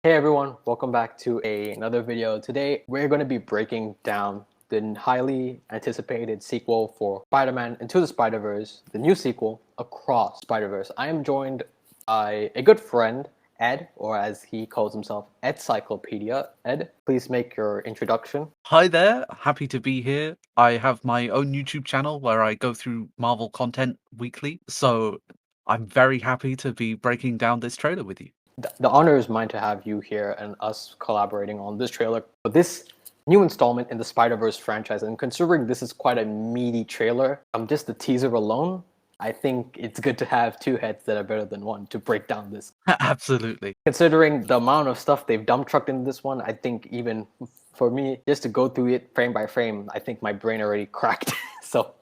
Hey everyone, welcome back to another video. Today we're going to be breaking down the highly anticipated sequel for Spider-Man Into the Spider-Verse, the new sequel, Across Spider-Verse. I am joined by a good friend, Ed, or as he calls himself, Ed Cyclopedia. Ed, please make your introduction. Hi there, happy to be here. I have my own YouTube channel where I go through Marvel content weekly, so I'm very happy to be breaking down this trailer with you. The honor is mine to have you here and us collaborating on this trailer for this new installment in the Spider-Verse franchise. And considering this is quite a meaty trailer, just the teaser alone, I think it's good to have two heads that are better than one to break down this. Absolutely. Considering the amount of stuff they've dump trucked in this one, I think even for me, just to go through it frame by frame, I think my brain already cracked. So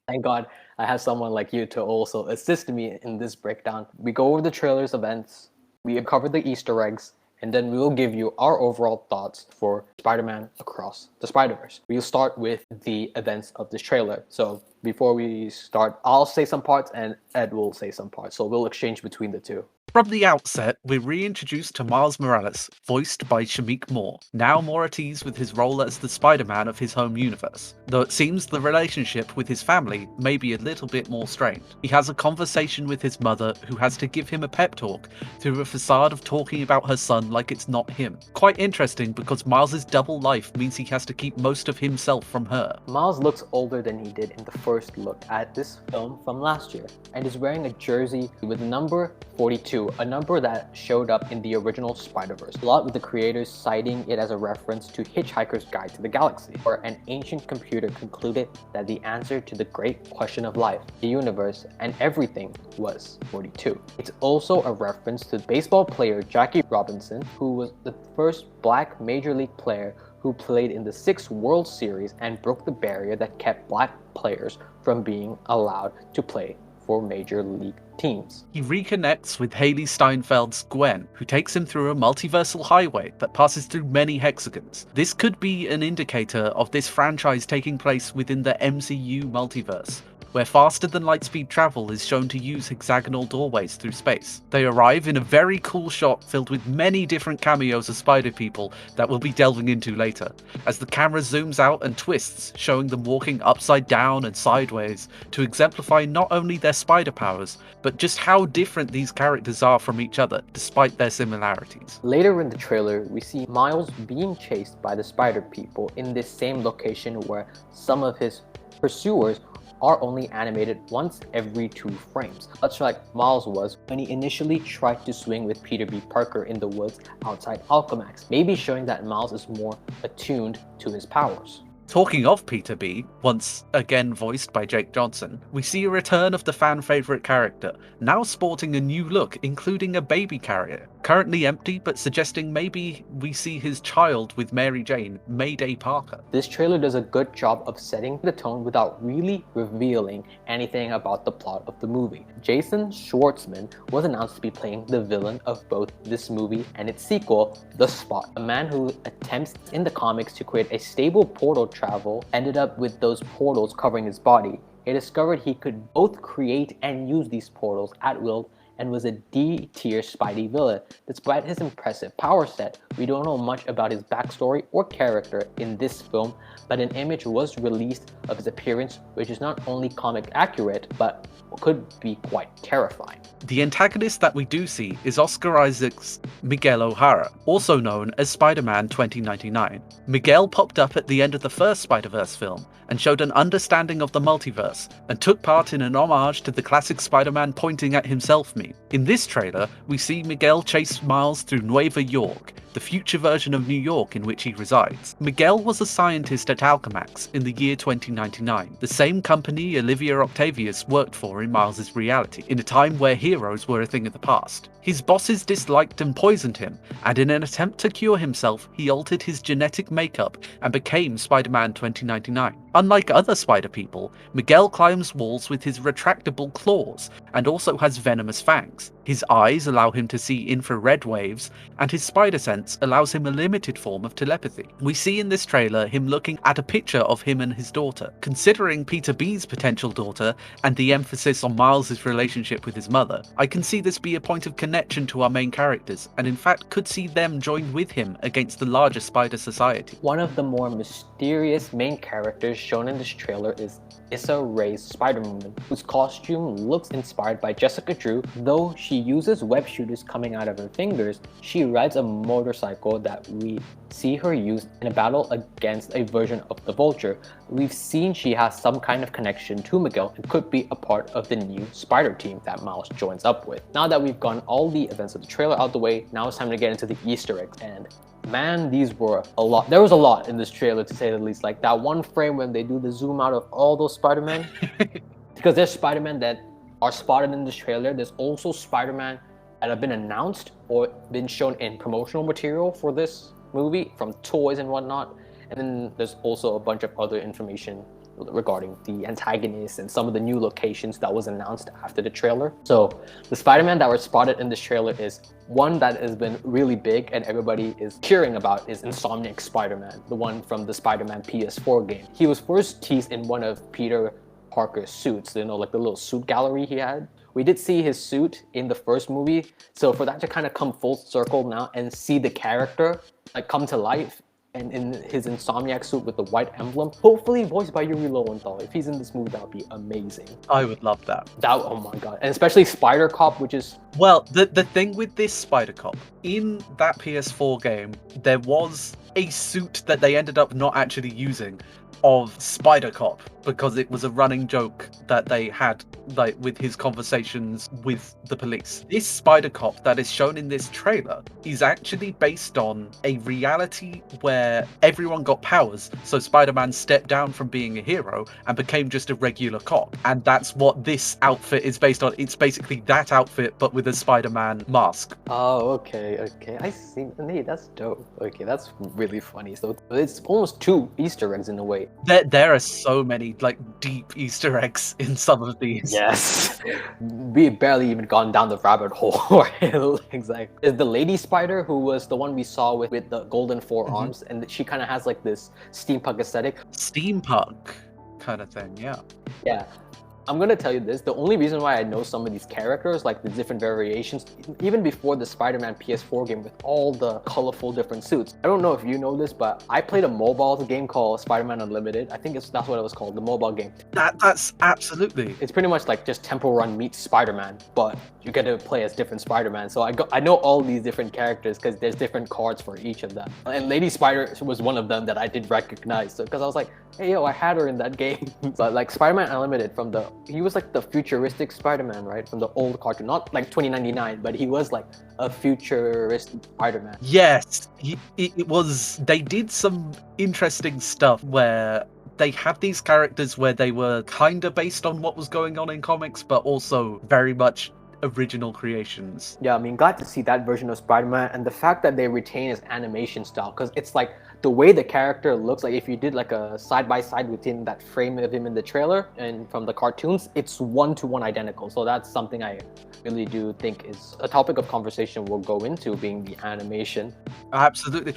thank God I have someone like you to also assist me in this breakdown. We go over the trailer's events, we cover the Easter eggs, and then we will give you our overall thoughts for Spider-Man Across the Spider-Verse. We'll start with the events of this trailer. So before we start, I'll say some parts and Ed will say some parts. So we'll exchange between the two. From the outset, we're reintroduced to Miles Morales, voiced by Shameik Moore, now more at ease with his role as the Spider-Man of his home universe, though it seems the relationship with his family may be a little bit more strained. He has a conversation with his mother, who has to give him a pep talk through a facade of talking about her son like it's not him. Quite interesting because Miles' double life means he has to keep most of himself from her. Miles looks older than he did in the first look at this film from last year, and is wearing a jersey with the number 42, a number that showed up in the original Spider-Verse, a lot with the creators citing it as a reference to Hitchhiker's Guide to the Galaxy, where an ancient computer concluded that the answer to the great question of life, the universe, and everything was 42. It's also a reference to baseball player Jackie Robinson, who was the first black major league player who played in the 6th World Series and broke the barrier that kept black players from being allowed to play for major league teams. He reconnects with Haley Steinfeld's Gwen, who takes him through a multiversal highway that passes through many hexagons. This could be an indicator of this franchise taking place within the MCU multiverse, where faster-than-light-speed travel is shown to use hexagonal doorways through space. They arrive in a very cool shot filled with many different cameos of Spider-People that we'll be delving into later, as the camera zooms out and twists, showing them walking upside down and sideways to exemplify not only their spider powers, but just how different these characters are from each other, despite their similarities. Later in the trailer, we see Miles being chased by the Spider-People in this same location where some of his pursuers are only animated once every 2 frames, much like Miles was when he initially tried to swing with Peter B. Parker in the woods outside Alchemax, maybe showing that Miles is more attuned to his powers. Talking of Peter B, once again voiced by Jake Johnson, we see a return of the fan-favourite character, now sporting a new look, including a baby carrier, currently empty but suggesting maybe we see his child with Mary Jane, Mayday Parker. This trailer does a good job of setting the tone without really revealing anything about the plot of the movie. Jason Schwartzman was announced to be playing the villain of both this movie and its sequel, The Spot, a man who attempts in the comics to create a stable portal travel, ended up with those portals covering his body. He discovered he could both create and use these portals at will and was a D-tier Spidey villain. Despite his impressive power set, we don't know much about his backstory or character in this film, but an image was released of his appearance which is not only comic accurate, but could be quite terrifying. The antagonist that we do see is Oscar Isaac's Miguel O'Hara, also known as Spider-Man 2099. Miguel popped up at the end of the first Spider-Verse film and showed an understanding of the multiverse and took part in an homage to the classic Spider-Man pointing at himself meme. In this trailer, we see Miguel chase Miles through Nueva York, the future version of New York in which he resides. Miguel was a scientist at Alchemax in the year 2099, the same company Olivia Octavius worked for in Miles' reality, in a time where heroes were a thing of the past. His bosses disliked and poisoned him, and in an attempt to cure himself, he altered his genetic makeup and became Spider-Man 2099. Unlike other Spider-People, Miguel climbs walls with his retractable claws, and also has venomous fangs. His eyes allow him to see infrared waves, and his spider sense allows him a limited form of telepathy. We see in this trailer him looking at a picture of him and his daughter. Considering Peter B's potential daughter and the emphasis on Miles' relationship with his mother, I can see this be a point of connection to our main characters, and in fact could see them join with him against the larger spider society. One of the more mysterious main characters shown in this trailer is Issa Rae's Spider-Woman, whose costume looks inspired by Jessica Drew. Though she uses web shooters coming out of her fingers, she rides a motorcycle that we see her use in a battle against a version of the Vulture. We've seen she has some kind of connection to Miguel and could be a part of the new Spider team that Miles joins up with. Now that we've gotten all the events of the trailer out the way, now it's time to get into the Easter eggs, and man, these were a lot. There was a lot in this trailer, to say the least. Like that one frame when they do the zoom out of all those Spider-Men. Because there's Spider-Man that are spotted in this trailer. There's also Spider-Man that have been announced or been shown in promotional material for this movie, from toys and whatnot. And then there's also a bunch of other information regarding the antagonists and some of the new locations that was announced after the trailer. So the Spider-Man that were spotted in this trailer is one that has been really big and everybody is cheering about, is Insomniac Spider-Man, the one from the Spider-Man PS4 game. He was first teased in one of Peter Parker's suits, you know, like the little suit gallery he had. We did see his suit in the first movie, so for that to kind of come full circle now and see the character like come to life, and in his Insomniac suit with the white emblem, hopefully voiced by Yuri Lowenthal. If he's in this movie, that would be amazing. I would love that. Oh my god. And especially Spider Cop, which is... Well, the thing with this Spider Cop, in that PS4 game, there was a suit that they ended up not actually using of Spider Cop, because it was a running joke that they had, like, with his conversations with the police. This Spider Cop that is shown in this trailer is actually based on a reality where everyone got powers, so Spider-Man stepped down from being a hero and became just a regular cop, and that's what this outfit is based on. It's basically that outfit but with a Spider-Man mask. Oh, okay, I see. Hey, that's dope. Okay, that's really funny. So it's almost two Easter eggs in a way. There are so many like deep Easter eggs in some of these. Yes. We barely even gone down the rabbit hole. Exactly. Is the Lady Spider, who was the one we saw with the golden forearms, and she kind of has like this steampunk aesthetic. Steampunk kind of thing, yeah. Yeah. I'm gonna tell you this, the only reason why I know some of these characters, like the different variations, even before the Spider-Man PS4 game with all the colorful different suits. I don't know if you know this, but I played a mobile game called Spider-Man Unlimited. I think that's what it was called, the mobile game. That's absolutely. It's pretty much like just Temple Run meets Spider-Man, but you get to play as different Spider-Man. So I know all these different characters because there's different cards for each of them. And Lady Spider was one of them that I did recognize. So because I was like, hey yo, I had her in that game. But like Spider-Man Unlimited, he was like the futuristic Spider-Man, right? From the old cartoon, not like 2099, but he was like a futuristic Spider-Man. Yes, it was. They did some interesting stuff where they had these characters where they were kind of based on what was going on in comics, but also very much original creations. Yeah, I mean, glad to see that version of Spider-Man, and the fact that they retain his animation style, because it's like the way the character looks, like if you did like a side-by-side within that frame of him in the trailer and from the cartoons, it's one-to-one identical. So that's something I really do think is a topic of conversation we'll go into, being the animation. Absolutely.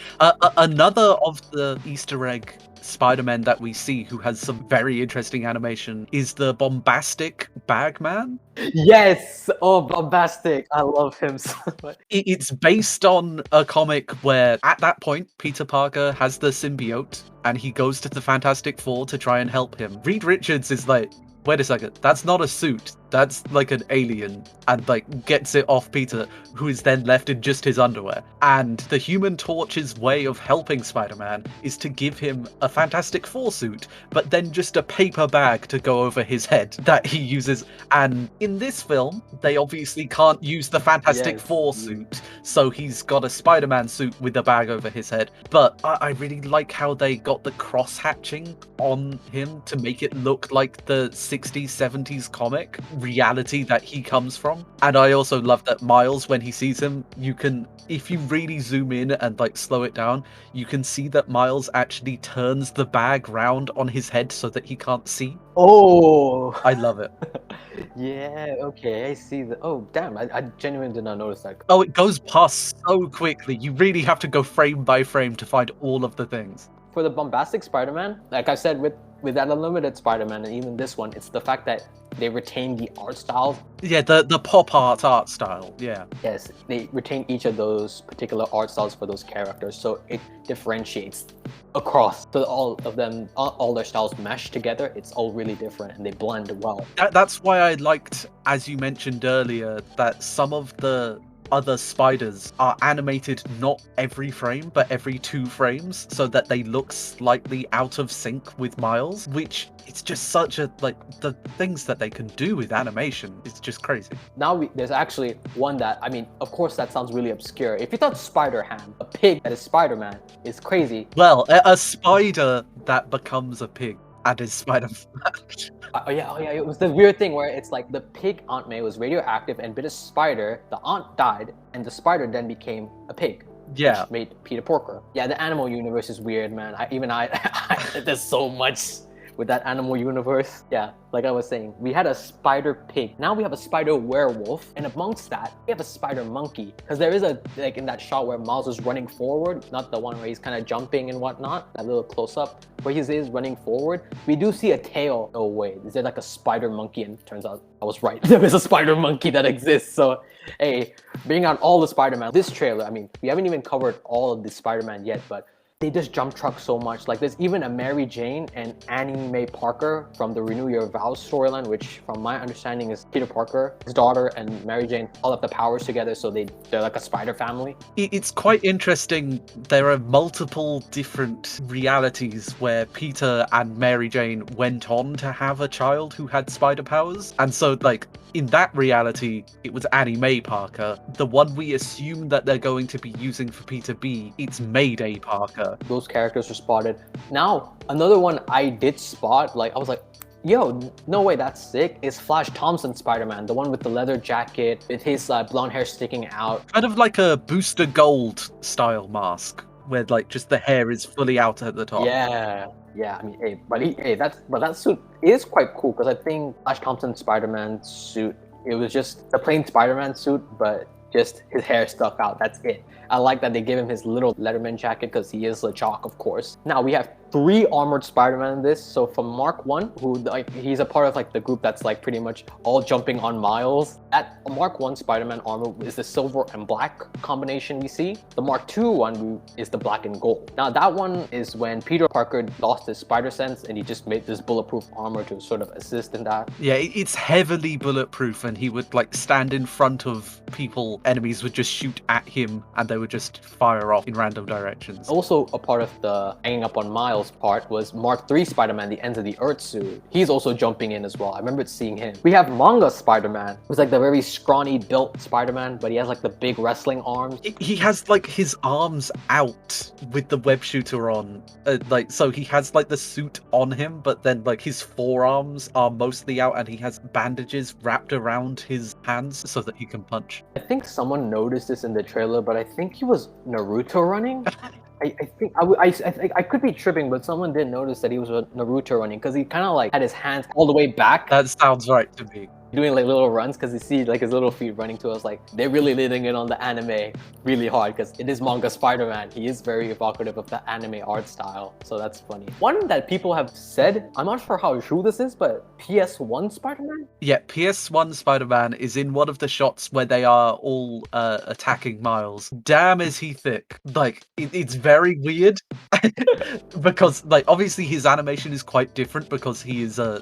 Another of the Easter egg Spider-Man that we see who has some very interesting animation is the bombastic Bagman. Yes! Oh, bombastic! I love him so much. It's based on a comic where at that point Peter Parker has the symbiote and he goes to the Fantastic Four to try and help him. Reed Richards is like, wait a second, that's not a suit, that's like an alien, and like gets it off Peter, who is then left in just his underwear. And the Human Torch's way of helping Spider-Man is to give him a Fantastic Four suit, but then just a paper bag to go over his head that he uses. And in this film, they obviously can't use the Fantastic Four suit, so he's got a Spider-Man suit with a bag over his head. But I really like how they got the cross-hatching on him to make it look like the 60s, 70s comic. reality that he comes from. And I also love that Miles, when he sees him, you can, if you really zoom in and like slow it down, you can see that Miles actually turns the bag round on his head so that he can't see. Oh, I love it. yeah, okay, I see the. Oh, damn, I genuinely did not notice that. Oh, it goes past so quickly. You really have to go frame by frame to find all of the things. For the bombastic Spider-Man, like I said, with that Unlimited Spider-Man and even this one, it's the fact that they retain the art styles. Yeah, the pop art style. Yeah. Yes, they retain each of those particular art styles for those characters, so it differentiates across. So all of them, all their styles mesh together. It's all really different and they blend well. That's why I liked, as you mentioned earlier, that some of the other spiders are animated not every frame but every 2 frames, so that they look slightly out of sync with Miles, which it's just such a, like, the things that they can do with animation, it's just crazy. Now there's actually one that, I mean, of course that sounds really obscure. If you thought Spider-Ham, a pig that is Spider-Man, is crazy. Well, a spider that becomes a pig and is Spider-Man. Oh yeah, it was the weird thing where it's like the pig Aunt May was radioactive and bit a spider, the aunt died, and the spider then became a pig. Yeah. Which made Peter Porker. Yeah, the animal universe is weird, man. There's so much with that animal universe. Yeah, like I was saying, we had a spider pig. Now we have a spider werewolf, and amongst that, we have a spider monkey. Because there is a, like in that shot where Miles is running forward, not the one where he's kind of jumping and whatnot, that little close up, where he is running forward, we do see a tail. Oh wait, is there like a spider monkey? And it turns out I was right. There is a spider monkey that exists. So hey, bring out all the Spider-Man. This trailer, I mean, we haven't even covered all of the Spider-Man yet, but they just jump truck so much. Like there's even a Mary Jane and Annie Mae Parker from the Renew Your Vows storyline, which from my understanding is Peter Parker, his daughter, and Mary Jane all have the powers together, so they're like a spider family. It's quite interesting. There are multiple different realities where Peter and Mary Jane went on to have a child who had spider powers. And so, like, in that reality, it was Annie Mae Parker. The one we assume that they're going to be using for Peter B, it's Mayday Parker. Those characters were spotted. Now, another one I did spot, like I was like, yo, no way, that's sick, is Flash Thompson Spider-Man, the one with the leather jacket, with his blonde hair sticking out. Kind of like a Booster Gold style mask, where like just the hair is fully out at the top. Yeah, I mean, hey, that suit is quite cool, because I think Flash Thompson Spider-Man suit, it was just a plain Spider-Man suit, but just his hair stuck out, that's it. I like that they gave him his little Letterman jacket because he is LeChuck, of course. Now we have 3 armored Spider-Man in this. So from Mark 1, who like he's a part of like the group that's like pretty much all jumping on Miles. That Mark 1 Spider-Man armor is the silver and black combination we see. The Mark 2 one is the black and gold. Now that one is when Peter Parker lost his spider sense and he just made this bulletproof armor to sort of assist in that. Yeah, it's heavily bulletproof, and he would like stand in front of people, enemies would just shoot at him and they would just fire off in random directions. Also a part of the hanging up on Miles part was Mark 3 Spider-Man, the Ends of the Earth suit. He's also jumping in as well. I remember seeing him. We have manga Spider-Man, who's like the very scrawny built Spider-Man, but he has like the big wrestling arms. He has like his arms out with the web shooter on, like, so he has like the suit on him, but then like his forearms are mostly out and he has bandages wrapped around his hands so that he can punch. I think someone noticed this in the trailer, but I think he was Naruto running. I think I could be tripping, but someone did notice that he was Naruto running because he kind of like had his hands all the way back. That sounds right to me. Doing like little runs because you see like his little feet running to us. Like they're really leaning in on the anime really hard because it is manga Spider-Man. He is very evocative of the anime art style, so that's funny. One that people have said, I'm not sure how true this is, but PS1 Spider-Man? Yeah, PS1 Spider-Man is in one of the shots where they are all attacking Miles. Damn, is he thick. Like, it's very weird because like obviously his animation is quite different because he is an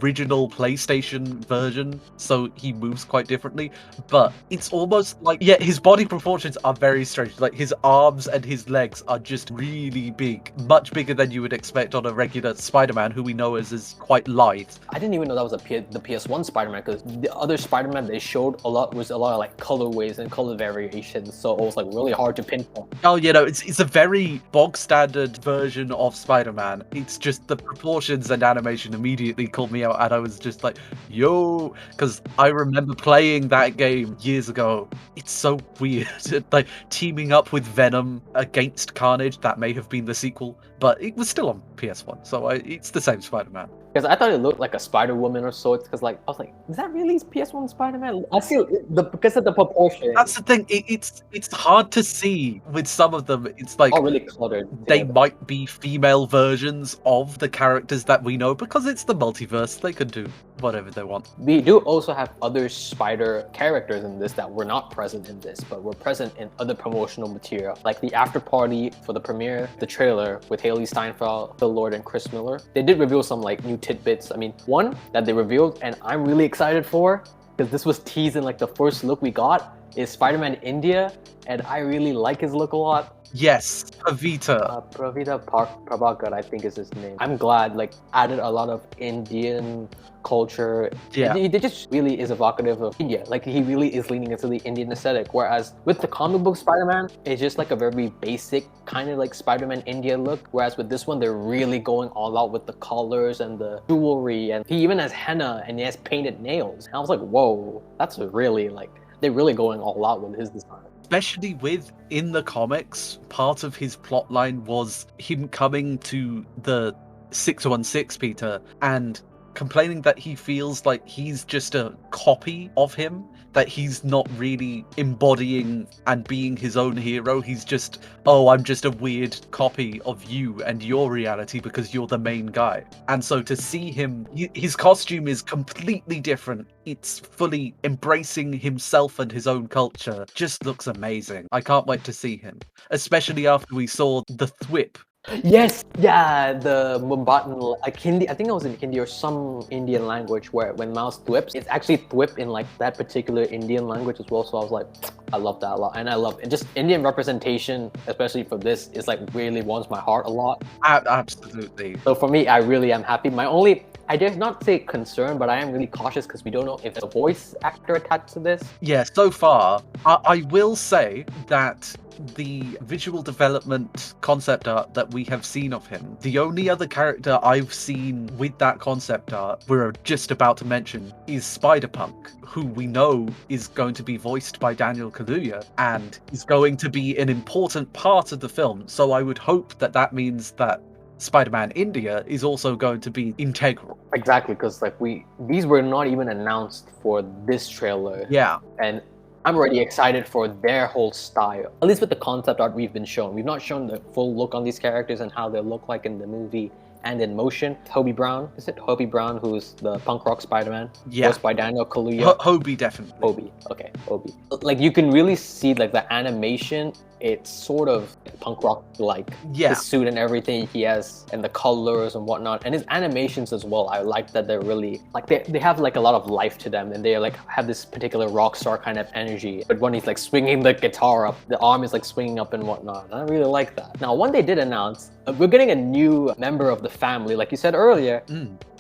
original PlayStation version, so he moves quite differently, but it's almost like, yeah, his body proportions are very strange. Like his arms and his legs are just really big, much bigger than you would expect on a regular Spider-Man, who we know is quite light. I didn't even know that was the PS1 Spider-Man, because the other Spider-Man they showed a lot of like colorways and color variations, so it was like really hard to pinpoint. Oh, you know, it's a very bog standard version of Spider-Man. It's just the proportions and animation immediately called me out, and I was just like, yo, so, because I remember playing that game years ago. It's so weird. Like teaming up with Venom against Carnage. That may have been the sequel, but it was still on PS1, so it's the same Spider-Man. Because I thought it looked like a Spider-Woman or sorts. Because like I was like, is that really PS1 Spider-Man? I see because of the proportion. That's the thing. It's hard to see with some of them. It's like all really cluttered. they together. might be female versions of the characters that we know because it's the multiverse. They can do whatever they want. We do also have other Spider characters in this that were not present in this, but were present in other promotional material, like the after party for the premiere, the trailer with Haley Steinfeld, Phil Lord, and Chris Miller. They did reveal some like new tidbits. I mean, one that they revealed, and I'm really excited for, because this was teased in like the first look we got, is Spider-Man India, and I really like his look a lot. Yes, Pravita. Pravita Prabhakar, I think is his name. I'm glad, like, added a lot of Indian culture. Yeah. He just really is evocative of India. Like, he really is leaning into the Indian aesthetic. Whereas with the comic book Spider-Man, it's just like a very basic kind of like Spider-Man India look. Whereas with this one, they're really going all out with the colors and the jewelry. And he even has henna and he has painted nails. And I was like, whoa, that's really like, they're really going all out with his design. Especially with, in the comics, part of his plotline was him coming to the 616 Peter and complaining that he feels like he's just a copy of him, that he's not really embodying and being his own hero. He's just, oh, I'm just a weird copy of you and your reality because you're the main guy. And so to see him, his costume is completely different. It's fully embracing himself and his own culture. Just looks amazing. I can't wait to see him, especially after we saw the Thwip. Yes, yeah, the Mumbatan, like Hindi, I think it was in Hindi or some Indian language where when Miles thwips, it's actually thwip in like that particular Indian language as well. So I was like, I love that a lot. And I love it. Just Indian representation, especially for this, is like really warms my heart a lot. Absolutely. So for me, I really am happy. My only, I dare not say concern, but I am really cautious because we don't know if there's a voice actor attached to this. Yeah, so far, I will say that the visual development concept art that we have seen of him, the only other character I've seen with that concept art we're just about to mention is Spider-Punk, who we know is going to be voiced by Daniel Kaluuya and is going to be an important part of the film. So I would hope that that means that Spider-Man India is also going to be integral. Exactly, because like these were not even announced for this trailer. Yeah. And I'm already excited for their whole style. At least with the concept art we've been shown. We've not shown the full look on these characters and how they look like in the movie and in motion. Hobie Brown, is it Hobie Brown who's the punk rock Spider-Man? Yeah. Voiced by Daniel Kaluuya. Hobie, definitely. Hobie, okay, Hobie. Like you can really see like the animation, it's sort of punk rock like. Yeah. His suit and everything he has and the colors and whatnot. And his animations as well, I like that they're really, like they have like a lot of life to them and they like have this particular rock star kind of energy. But when he's like swinging the guitar up, the arm is like swinging up and whatnot. And I really like that. Now, one they did announce, we're getting a new member of the family. Like you said earlier,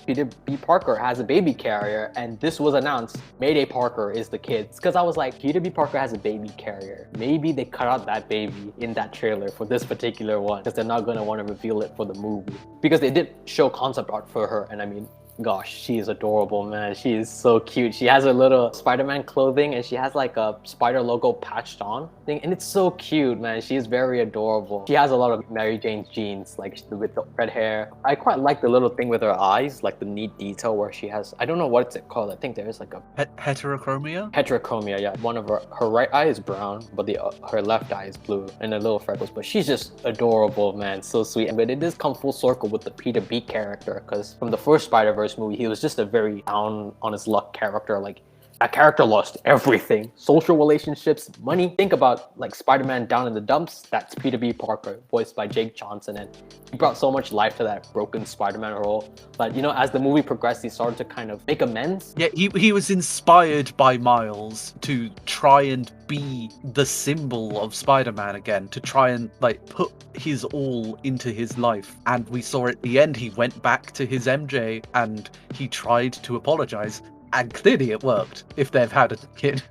Peter B. Parker has a baby carrier, and this was announced. Mayday Parker is the kid. Because I was like, Peter B. Parker has a baby carrier. Maybe they cut out that baby in that trailer for this particular one, because they're not going to want to reveal it for the movie. Because they did show concept art for her, and I mean, gosh, she is adorable, man. She is so cute. She has her little Spider-Man clothing and she has like a spider logo patched on thing, and it's so cute, man. She is very adorable. She has a lot of Mary Jane's genes, like with the red hair. I quite like the little thing with her eyes, like the neat detail where she has, I don't know what's it called. I think there is like a heterochromia. Heterochromia, yeah. One of her right eye is brown, but her left eye is blue, and the little freckles. But she's just adorable, man. So sweet. But it does come full circle with the Peter B character, because from the first Spider-Verse movie, he was just a very down on his luck character. Like, that character lost everything. Social relationships, money. Think about like Spider-Man down in the dumps. That's Peter B. Parker, voiced by Jake Johnson, and he brought so much life to that broken Spider-Man role. But you know, as the movie progressed, he started to kind of make amends. Yeah, he was inspired by Miles to try and be the symbol of Spider-Man again, to try and like put his all into his life. And we saw at the end he went back to his MJ and he tried to apologize. And clearly it worked, if they've had a kid.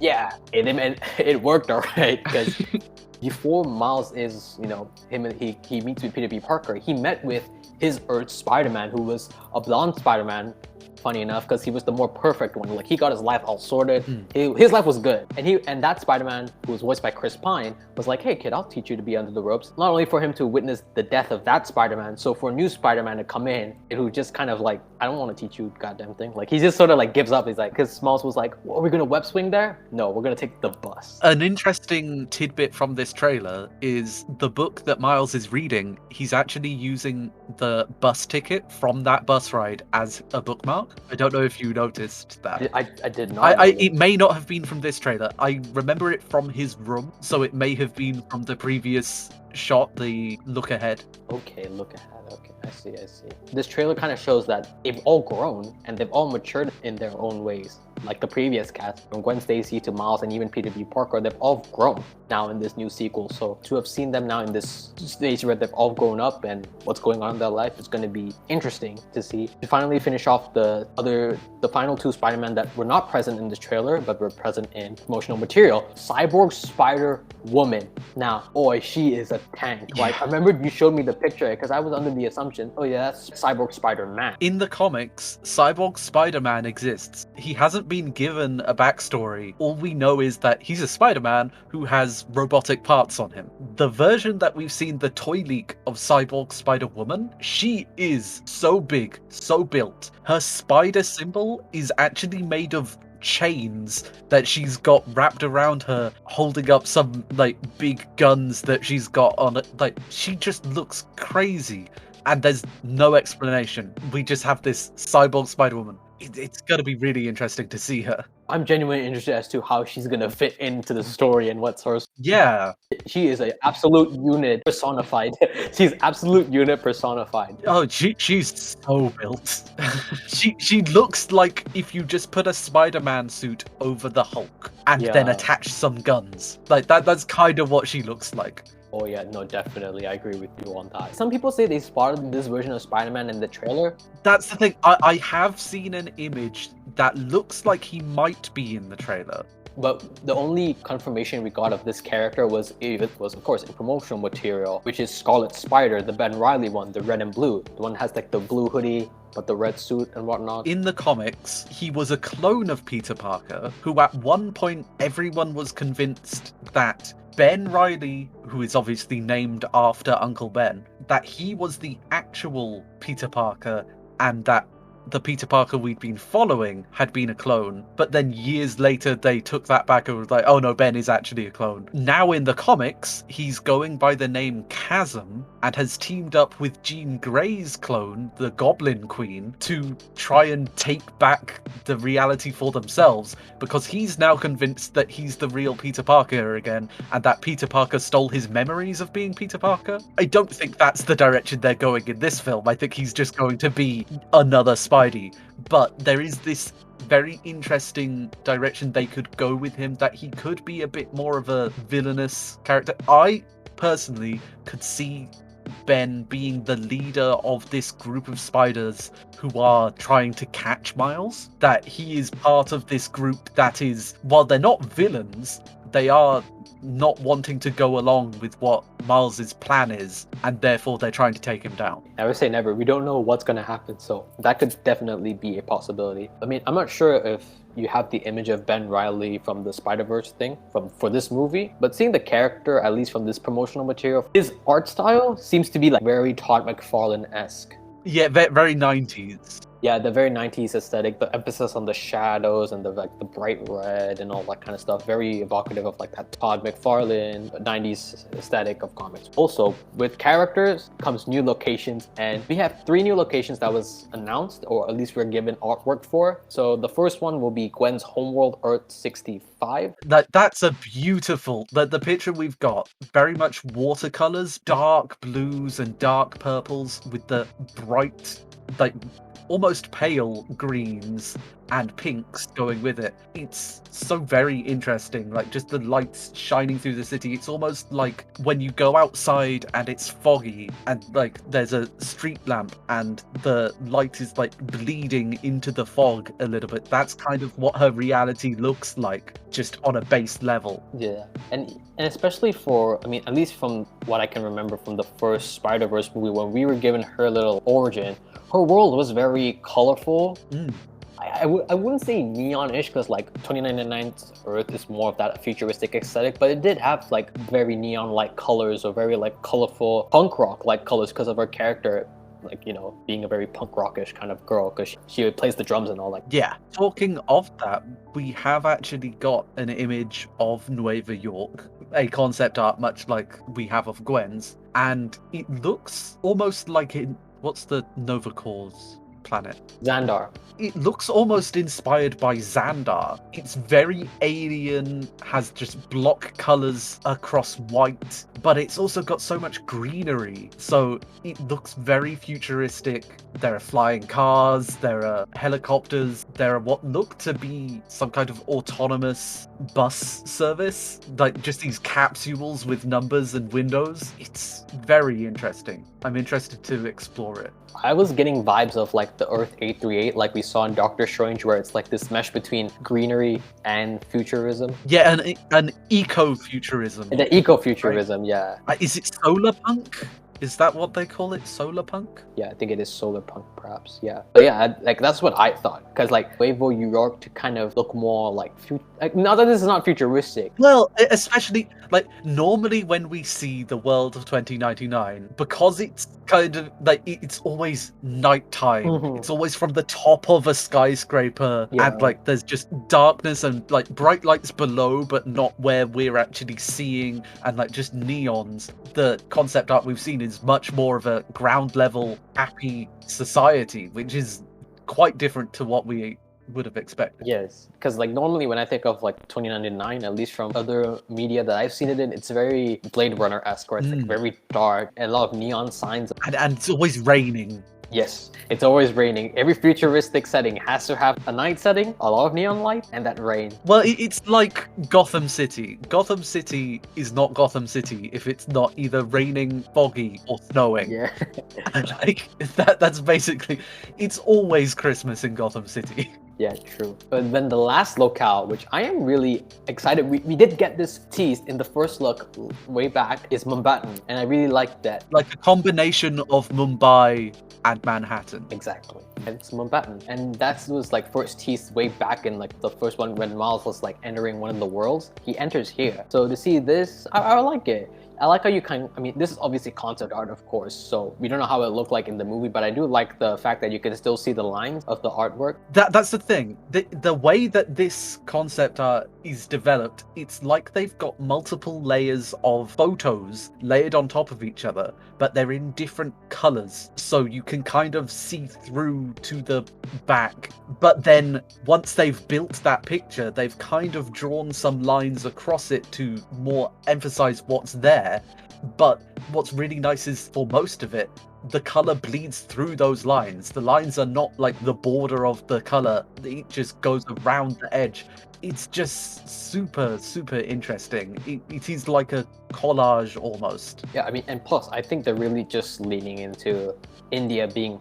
Yeah, it worked alright, because before Miles is, you know, he meets with Peter B. Parker, he met with his Earth Spider-Man, who was a blonde Spider-Man funny enough, because he was the more perfect one. Like, he got his life all sorted. His life was good. And that Spider-Man, who was voiced by Chris Pine, was like, hey kid, I'll teach you to be under the ropes. Not only for him to witness the death of that Spider-Man, so for a new Spider-Man to come in, who just kind of like, I don't want to teach you goddamn thing. Like, he just sort of like gives up. He's like, because Smalls was like, well, are we gonna web swing there? No, we're gonna take the bus. An interesting tidbit from this trailer is the book that Miles is reading, he's actually using the bus ticket from that bus ride as a bookmark. I don't know if you noticed that. I did not. It may not have been from this trailer. I remember it from his room, so it may have been from the previous shot, the look ahead. Okay, look ahead. Okay, I see. This trailer kind of shows that they've all grown and they've all matured in their own ways. Like the previous cast, from Gwen Stacy to Miles and even Peter B. Parker, they've all grown now in this new sequel. So to have seen them now in this stage where they've all grown up and what's going on in their life is going to be interesting to see. To finally finish off the final two Spider-Man that were not present in this trailer, but were present in promotional material. Cyborg Spider-Woman. Now, boy, she is a tank. Like, I remember you showed me the picture because I was under the assumption, oh yeah, that's Cyborg Spider-Man. In the comics, Cyborg Spider-Man exists. He hasn't been given a backstory. All we know is that he's a Spider-Man who has robotic parts on him. The version that we've seen, the toy leak of Cyborg Spider-Woman, she is so big, so built. Her spider symbol is actually made of chains that she's got wrapped around her, holding up some like big guns that she's got on it. Like, she just looks crazy, and there's no explanation. We just have this Cyborg Spider-Woman. It's gonna be really interesting to see her. I'm genuinely interested as to how she's gonna fit into the story and what's her. Yeah. She is an absolute unit personified. She's absolute unit personified. Oh, she's so built. she looks like if you just put a Spider-Man suit over the Hulk and then attach some guns. Like that's kind of what she looks like. Oh yeah, no, definitely. I agree with you on that. Some people say they spotted this version of Spider-Man in the trailer. That's the thing. I have seen an image that looks like he might be in the trailer. But the only confirmation we got of this character was of course in promotional material, which is Scarlet Spider, the Ben Reilly one, the red and blue. The one that has like the blue hoodie, but the red suit and whatnot. In the comics, he was a clone of Peter Parker, who at one point everyone was convinced that Ben Reilly, who is obviously named after Uncle Ben, that he was the actual Peter Parker and that the Peter Parker we'd been following had been a clone, but then years later they took that back and was like, oh no, Ben is actually a clone. Now in the comics, he's going by the name Chasm and has teamed up with Jean Grey's clone, the Goblin Queen, to try and take back the reality for themselves, because he's now convinced that he's the real Peter Parker again, and that Peter Parker stole his memories of being Peter Parker. I don't think that's the direction they're going in this film. I think he's just going to be another Spidey, but there is this very interesting direction they could go with him, that he could be a bit more of a villainous character. I personally could see Ben being the leader of this group of spiders who are trying to catch Miles, that he is part of this group that is, while they're not villains, they are not wanting to go along with what Miles's plan is, and therefore they're trying to take him down. Never say never. We don't know what's going to happen, so that could definitely be a possibility. I mean, I'm not sure if you have the image of Ben Reilly from the Spider-Verse thing for this movie, but seeing the character, at least from this promotional material, his art style seems to be like very Todd McFarlane-esque. Yeah, very 90s. Yeah, the very 90s aesthetic, the emphasis on the shadows and the bright red and all that kind of stuff. Very evocative of like that Todd McFarlane 90s aesthetic of comics. Also, with characters comes new locations, and we have 3 new locations that was announced, or at least we're given artwork for. So the first one will be Gwen's homeworld, Earth 65. That's a beautiful, the picture we've got, very much watercolors, dark blues and dark purples with the bright, like almost pale greens and pinks going with it. It's so very interesting, like just the lights shining through the city. It's almost like when you go outside and it's foggy and like there's a street lamp and the light is like bleeding into the fog a little bit. That's kind of what her reality looks like, just on a base level. Yeah, and especially for, I mean, at least from what I can remember from the first Spider-Verse movie, when we were given her little origin, her world was very colorful. I wouldn't say neon-ish because like 2099's Earth is more of that futuristic aesthetic, but it did have like very neon-like colors or very like colorful punk rock-like colors because of her character, like, you know, being a very punk rockish kind of girl because she plays the drums and all that. Yeah. Talking of that, we have actually got an image of Nueva York, a concept art much like we have of Gwen's, and it looks almost like what's the Nova Corps planet? Xandar. It looks almost inspired by Xandar. It's very alien, has just block colors across white, but it's also got so much greenery. So it looks very futuristic. There are flying cars, there are helicopters, there are what look to be some kind of autonomous bus service, like just these capsules with numbers and windows. It's very interesting. I'm interested to explore it. I was getting vibes of like the Earth 838 like we saw in Doctor Strange, where it's like this mesh between greenery and futurism. Yeah, an eco-futurism. The eco-futurism, right? Yeah. Is it solar punk? Is that what they call it? Solar punk? Yeah, I think it is solar punk, perhaps. Yeah, but yeah, like that's what I thought. Because like Nuevo York to kind of look more like not that this is not futuristic. Well, especially like normally when we see the world of 2099, because it's kind of like it's always nighttime. Mm-hmm. It's always from the top of a skyscraper, and like there's just darkness and like bright lights below, but not where we're actually seeing, and like just neons. The concept art we've seen is much more of a ground level happy society, which is quite different to what we would have expected. Yes, because like normally when I think of like 2099, at least from other media that I've seen it in, it's very Blade Runner-esque, where it's like very dark and a lot of neon signs. And it's always raining. Yes, it's always raining. Every futuristic setting has to have a night setting, a lot of neon light, and that rain. Well, it's like Gotham City. Gotham City is not Gotham City if it's not either raining, foggy, or snowing. Yeah. And like that's basically, it's always Christmas in Gotham City. Yeah, true. But then the last locale, which I am really excited, we did get this teased in the first look way back, is Mumbai, and I really liked that. Like a combination of Mumbai and Manhattan. Exactly. It's Mumbai. And that was like first teased way back in like the first one when Miles was like entering one of the worlds. He enters here. So to see this, I like it. I like how you I mean, this is obviously concept art, of course, so we don't know how it looked like in the movie, but I do like the fact that you can still see the lines of the artwork. That's the thing. The way that this concept art is developed, it's like they've got multiple layers of photos layered on top of each other, but they're in different colors, so you can kind of see through to the back. But then once they've built that picture, they've kind of drawn some lines across it to more emphasize what's there. But what's really nice is for most of it, the color bleeds through those lines. The lines are not like the border of the color, it just goes around the edge. It's just super interesting. It is like a collage almost. Yeah, I mean, and plus I think they're really just leaning into India being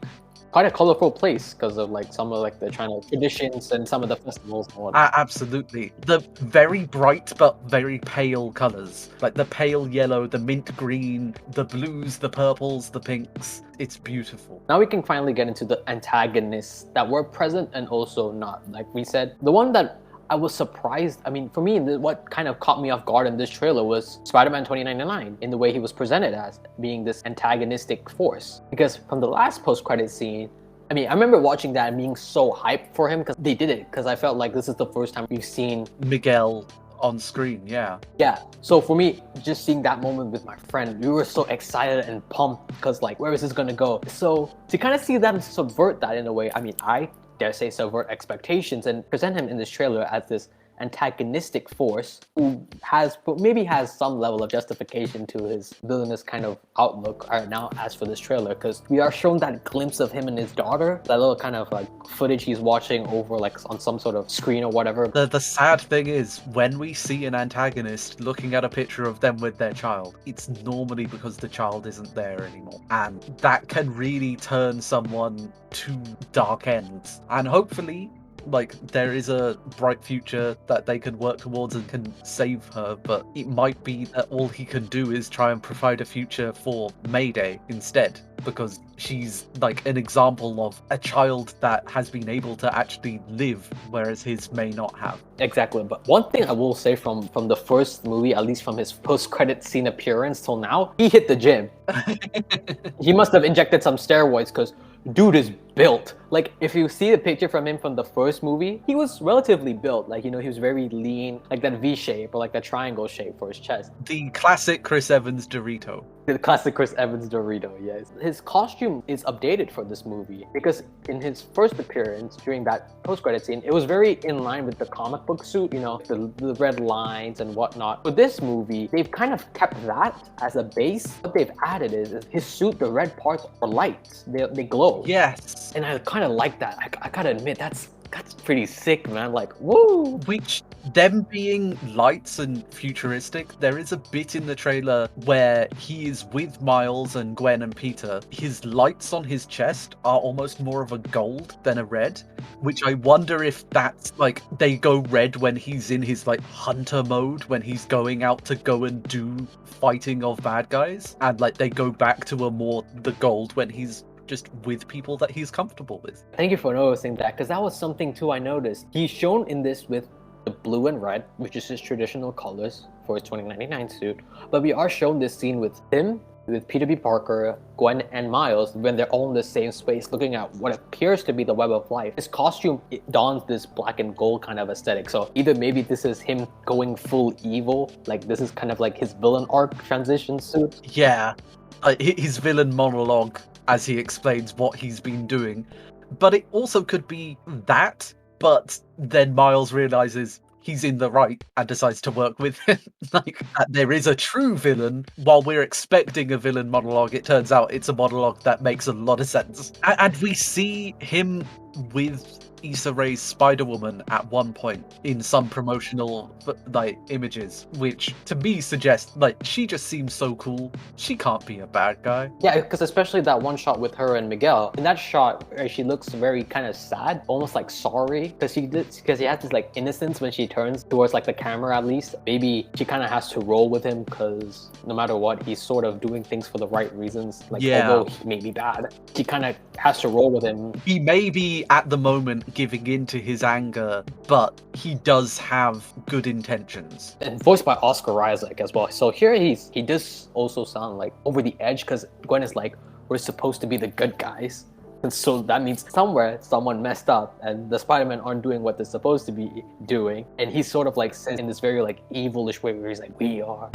quite a colorful place because of like some of like the China traditions and some of the festivals and whatnot. Absolutely. The very bright but very pale colors, like the pale yellow, the mint green, the blues, the purples, the pinks. It's beautiful. Now we can finally get into the antagonists that were present and also not. Like we said, the one that I was surprised. I mean, for me, what kind of caught me off guard in this trailer was Spider-Man 2099 in the way he was presented as being this antagonistic force. Because from the last post-credit scene, I mean, I remember watching that and being so hyped for him because they did it. Because I felt like this is the first time we've seen Miguel on screen, yeah. Yeah, so for me, just seeing that moment with my friend, we were so excited and pumped because like, where is this gonna go? So to kind of see them subvert that in a way, I mean, I dare say subvert expectations and present him in this trailer as this antagonistic force who maybe has some level of justification to his villainous kind of outlook right now as for this trailer, because we are shown that glimpse of him and his daughter, that little kind of like footage he's watching over like on some sort of screen or whatever. The sad thing is when we see an antagonist looking at a picture of them with their child, it's normally because the child isn't there anymore, and that can really turn someone to dark ends. And hopefully like there is a bright future that they can work towards and can save her, but it might be that all he can do is try and provide a future for Mayday instead. because she's like an example of a child that has been able to actually live, whereas his may not have. Exactly, but one thing I will say from the first movie, at least from his post-credit scene appearance till now, he hit the gym. He must have injected some steroids because dude is built. Like, if you see the picture from him from the first movie, he was relatively built. Like, you know, he was very lean, like that V shape or like that triangle shape for his chest. The classic Chris Evans Dorito. The classic Chris Evans Dorito, yes. His costume is updated for this movie because in his first appearance during that post-credit scene, it was very in line with the comic book suit, you know, the red lines and whatnot. For this movie, they've kind of kept that as a base. What they've added is his suit, the red parts are lights. They glow. Yes. And I kind of like that. I gotta admit, that's pretty sick, man. Like, woo! Which, them being lights and futuristic, there is a bit in the trailer where he is with Miles and Gwen and Peter. His lights on his chest are almost more of a gold than a red, which I wonder if that's like they go red when he's in his like hunter mode, when he's going out to go and do fighting of bad guys, and like they go back to a more the gold when he's just with people that he's comfortable with. Thank you for noticing that, because that was something too I noticed. He's shown in this with the blue and red, which is his traditional colors for his 2099 suit, but we are shown this scene with him, with Peter B. Parker, Gwen, and Miles when they're all in the same space looking at what appears to be the web of life. His costume, it dons this black and gold kind of aesthetic, so either maybe this is him going full evil, like this is kind of like his villain arc transition suit. Yeah, his villain monologue as he explains what he's been doing. But it also could be that, but then Miles realizes he's in the right and decides to work with him. Like, that there is a true villain. While we're expecting a villain monologue, it turns out it's a monologue that makes a lot of sense. And we see him with Issa Rae's Spider-Woman at one point in some promotional like images, which to me suggests like she just seems so cool. She can't be a bad guy. Yeah, because especially that one shot with her and Miguel. In that shot, she looks very kind of sad, almost like sorry, because she has this like innocence when she turns towards like the camera. At least maybe she kind of has to roll with him because no matter what, he's sort of doing things for the right reasons. Like, although he may be bad, she kind of has to roll with him. He may be at the moment giving in to his anger, but he does have good intentions. And voiced by Oscar Isaac as well. So here he does also sound like over the edge, because Gwen is like, we're supposed to be the good guys. And so that means somewhere someone messed up and the Spider-Man aren't doing what they're supposed to be doing. And he's sort of like says in this very like evilish way where he's like, we are.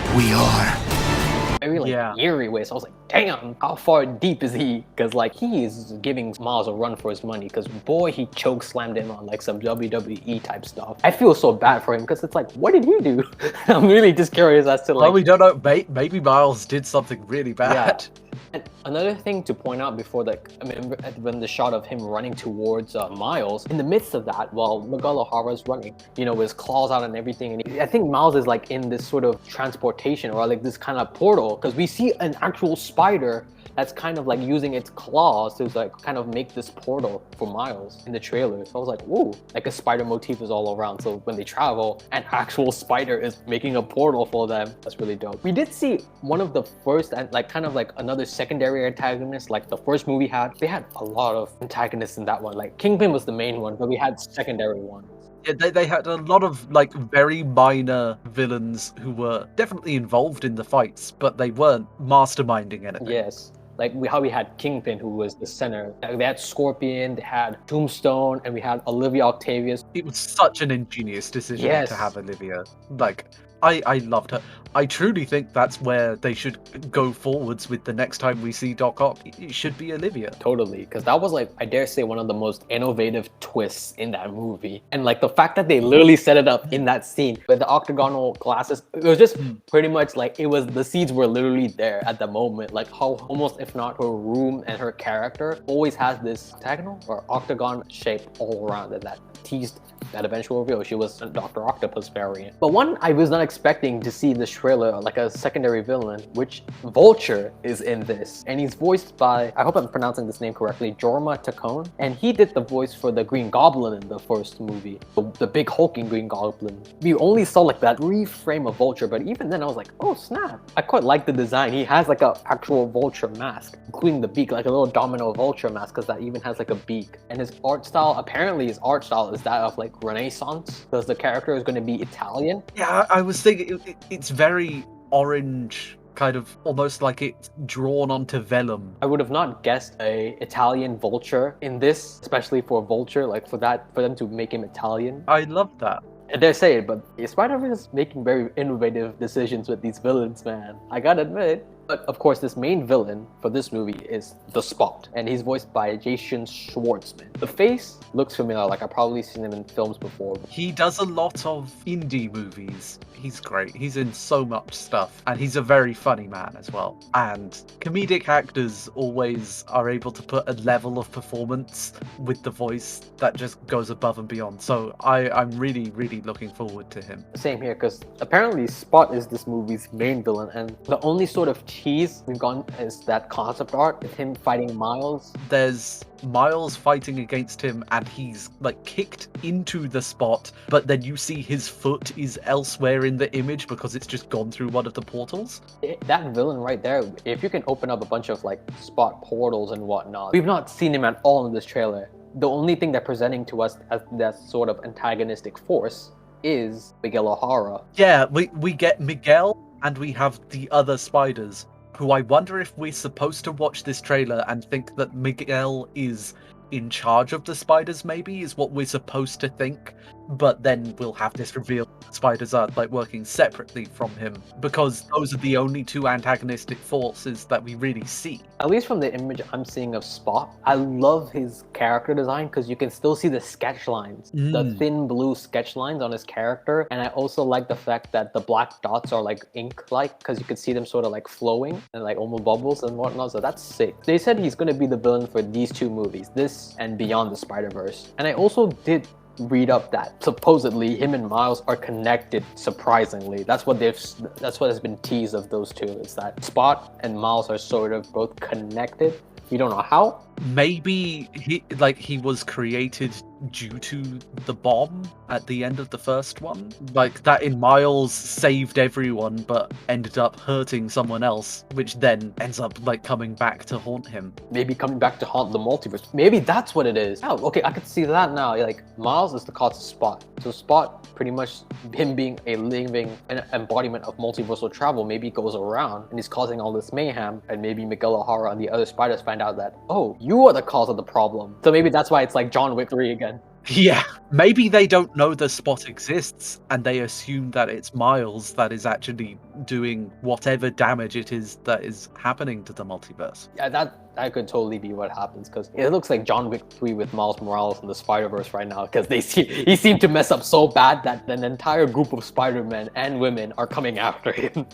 Very like eerie way. So I was like, damn, how far deep is he? Because like he is giving Miles a run for his money, because boy, he choke slammed him on like some WWE type stuff. I feel so bad for him because it's like, what did you do? I'm really just curious as to like. Well, we don't know. Maybe Miles did something really bad. Yeah. And another thing to point out before when the shot of him running towards Miles, in the midst of that, while Miguel O'Hara's running, you know, with his claws out and everything, and I think Miles is like in this sort of transportation or like this kind of portal, because we see an actual spider that's kind of like using its claws to like kind of make this portal for Miles in the trailer. So I was like, ooh, like a spider motif is all around. So when they travel, an actual spider is making a portal for them. That's really dope. We did see one of the first and like kind of like another secondary antagonist, like the first movie had. They had a lot of antagonists in that one. Like Kingpin was the main one, but we had secondary ones. Yeah, they had a lot of like very minor villains who were definitely involved in the fights, but they weren't masterminding anything. Yes. Like how we had Kingpin, who was the center. They had Scorpion, they had Tombstone, and we had Olivia Octavius. It was such an ingenious decision to have Olivia. Like, I loved her. I truly think that's where they should go forwards with the next time we see Doc Ock. It should be Olivia. Totally, because that was like, I dare say, one of the most innovative twists in that movie. And like the fact that they literally set it up in that scene with the octagonal glasses, it was just pretty much like the seeds were literally there at the moment. Like how almost, if not her room and her character, always has this octagonal or octagon shape all around it that teased that eventual reveal she was a Dr. Octopus variant. But one I was not expecting to see in this trailer like a secondary villain, which Vulture is in this. And he's voiced by, I hope I'm pronouncing this name correctly, Jorma Taccone. And he did the voice for the Green Goblin in the first movie, the big hulking Green Goblin. We only saw like that brief frame of Vulture, but even then I was like, oh snap. I quite like the design. He has like an actual Vulture mask, including the beak, like a little domino Vulture mask, because that even has like a beak. And his art style, apparently his art style is that of like Renaissance, because the character is going to be Italian. Yeah, I was thinking it's very orange, kind of almost like it's drawn onto vellum. I would have not guessed a Italian Vulture in this, especially for Vulture, like for them to make him Italian. I love that. I dare say it, but Spider-Man is making very innovative decisions with these villains, man. I gotta admit. But of course, this main villain for this movie is the Spot, and he's voiced by Jason Schwartzman. The face looks familiar, like I've probably seen him in films before. He does a lot of indie movies. He's great. He's in so much stuff, and he's a very funny man as well. And comedic actors always are able to put a level of performance with the voice that just goes above and beyond. So I'm really, really looking forward to him. Same here, because apparently Spot is this movie's main villain, and the only sort of tease we've gotten is that concept art with him fighting Miles. There's Miles fighting against him, and he's like kicked into the Spot, but then you see his foot is elsewhere in the image because it's just gone through one of the portals. That villain right there, if you can open up a bunch of like Spot portals and whatnot, we've not seen him at all in this trailer. The only thing they're presenting to us as that sort of antagonistic force is Miguel O'Hara. Yeah, we get Miguel, and we have the other spiders, who I wonder if we're supposed to watch this trailer and think that Miguel is in charge of the spiders, maybe, is what we're supposed to think. But then we'll have this reveal that spiders are like working separately from him, because those are the only two antagonistic forces that we really see. At least from the image I'm seeing of Spot, I love his character design because you can still see the sketch lines, the thin blue sketch lines on his character. And I also like the fact that the black dots are like ink-like, because you can see them sort of like flowing and like almost bubbles and whatnot. So that's sick. They said he's going to be the villain for these two movies, this and Beyond the Spider-Verse. And I also did read up that supposedly him and Miles are connected, surprisingly. That's what has been teased of those two, is that Spot and Miles are sort of both connected. You don't know how. Maybe he was created due to the bomb at the end of the first one. Like that in Miles saved everyone but ended up hurting someone else, which then ends up like coming back to haunt him. Maybe coming back to haunt the multiverse. Maybe that's what it is. Oh, okay, I could see that now. Like Miles is the cause of Spot. So Spot, pretty much him being a living embodiment of multiversal travel, maybe goes around and he's causing all this mayhem, and maybe Miguel O'Hara and the other spiders find out that, oh, you are the cause of the problem. So maybe that's why it's like John Wick 3 again. Yeah, maybe they don't know the Spot exists and they assume that it's Miles that is actually doing whatever damage it is that is happening to the multiverse. Yeah, that could totally be what happens, because it looks like John Wick 3 with Miles Morales in the Spider-Verse right now, because he seemed to mess up so bad that an entire group of Spider-Men and women are coming after him.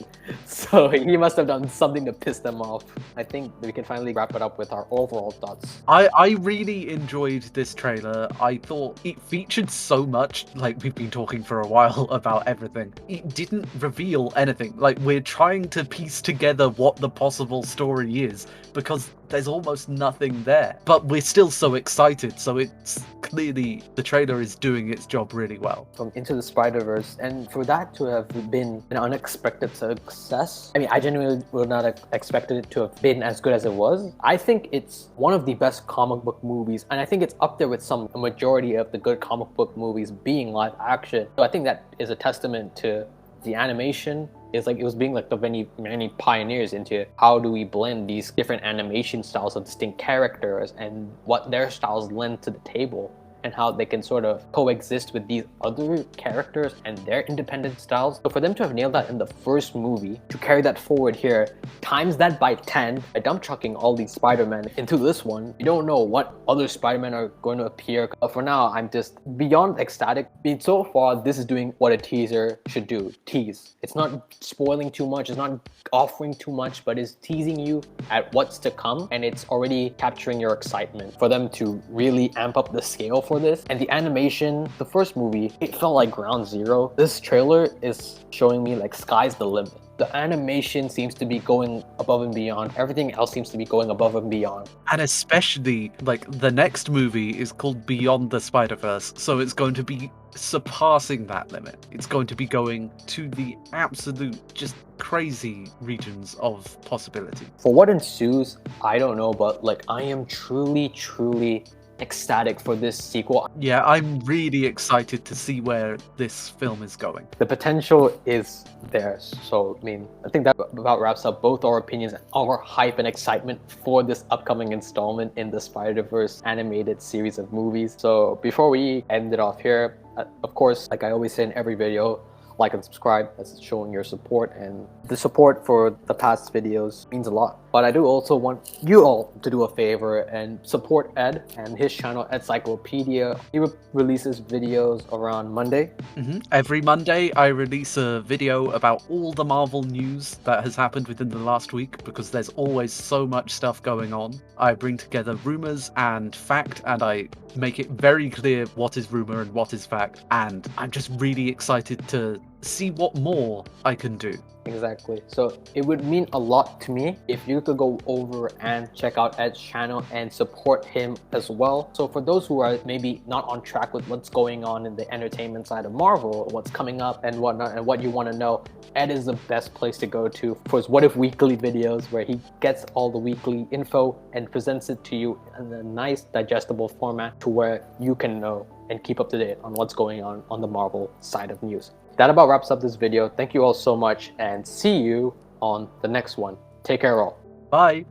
So he must have done something to piss them off. I think we can finally wrap it up with our overall thoughts. I really enjoyed this trailer. I thought it featured so much, like we've been talking for a while about everything. It didn't reveal anything. Like we're trying to piece together what the possible story is, because there's almost nothing there. But we're still so excited, so it's clearly the trailer is doing its job really well. From Into the Spider-Verse, and for that to have been an unexpected success, I mean, I genuinely would not have expected it to have been as good as it was. I think it's one of the best comic book movies, and I think it's up there with a majority of the good comic book movies being live action. So I think that is a testament to the animation. It's like it was being like the many pioneers into how do we blend these different animation styles of distinct characters and what their styles lend to the table, and how they can sort of coexist with these other characters and their independent styles. So for them to have nailed that in the first movie, to carry that forward here, times that by 10, by dump trucking all these Spider-Men into this one, you don't know what other Spider-Men are going to appear. But for now, I'm just beyond ecstatic. I mean, so far, this is doing what a teaser should do. Tease. It's not spoiling too much, it's not offering too much, but it's teasing you at what's to come, and it's already capturing your excitement. For them to really amp up the scale for for this. And the animation, the first movie, it felt like ground zero. This trailer is showing me like sky's the limit. The animation seems to be going above and beyond. Everything else seems to be going above and beyond. And especially, like, the next movie is called Beyond the Spider-Verse, so it's going to be surpassing that limit. It's going to be going to the absolute, just crazy regions of possibility. For what ensues, I don't know, but like I am truly ecstatic for this sequel. Yeah, I'm really excited to see where this film is going. The potential is there. So, I mean, I think that about wraps up both our opinions and our hype and excitement for this upcoming installment in the Spider-Verse animated series of movies. So, before we end it off here, of course, like I always say in every video, like and subscribe. That's showing your support, and the support for the past videos means a lot. But I do also want you all to do a favor and support Ed and his channel, Encyclopedia. He releases videos around Monday. Every Monday, I release a video about all the Marvel news that has happened within the last week, because there's always so much stuff going on. I bring together rumors and fact, and I make it very clear what is rumor and what is fact. And I'm just really excited to see what more I can do. Exactly. So it would mean a lot to me if you could go over and check out Ed's channel and support him as well. So for those who are maybe not on track with what's going on in the entertainment side of Marvel, what's coming up and whatnot, and what you want to know, Ed is the best place to go to for his What If Weekly videos, where he gets all the weekly info and presents it to you in a nice digestible format to where you can know and keep up to date on what's going on the Marvel side of news. That about wraps up this video. Thank you all so much, and see you on the next one. Take care all. Bye!